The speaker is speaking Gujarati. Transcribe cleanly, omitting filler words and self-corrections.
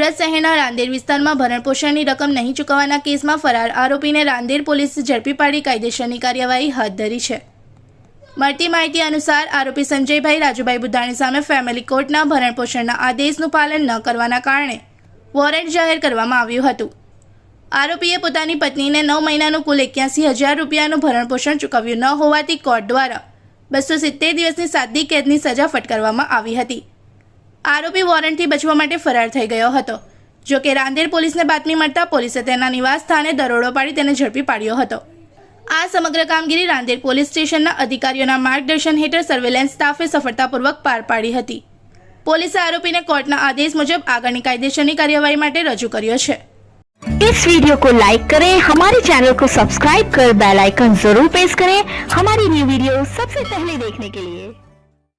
સુરત શહેરના રાંદેર વિસ્તારમાં ભરણપોષણની રકમ નહીં ચૂકવવાના કેસમાં ફરાર આરોપીને રાંદેર પોલીસે ઝડપી પાડી કાયદેસરની કાર્યવાહી હાથ ધરી છે। મળતી માહિતી અનુસાર આરોપી સંજયભાઈ રાજુભાઈ બુધાણી સામે ફેમિલી કોર્ટના ભરણપોષણના આદેશનું પાલન ન કરવાના કારણે વોરંટ જાહેર કરવામાં આવ્યું હતું। આરોપીએ પોતાની પત્નીને 9 મહિનાનું કુલ 81,000 રૂપિયાનું ભરણપોષણ ચૂકવ્યું ન હોવાથી કોર્ટ દ્વારા 270 દિવસની સાદી કેદની સજા ફટકારવામાં આવી હતી। આરોપી વોરંટથી બચવા માટે ફરાર થઈ ગયો હતો। જો કે રાંદેર પોલીસને બાતમી મળતા પોલીસે તેના નિવાસ સ્થાને દરોડો પાડી તેને ઝડપી પાડ્યો હતો। આ સમગ્ર કામગીરી રાંદેર પોલીસ સ્ટેશનના અધિકારીઓના માર્ગદર્શન હેઠળ સર્વેલન્સ સ્ટાફે સફળતાપૂર્વક પાર પાડી હતી। પોલીસે આરોપીને કોર્ટના आदेश मुजब आगळनी कायदेसરની કાર્યવાહી માટે રજૂ કર્યો છે। इस वीडियो को लाइक करें, हमारे चैनल को सब्सक्राइब कर बेल आइकन जरूर प्रेस करें हमारी न्यू वीडियो सबसे पहले देखने के लिए।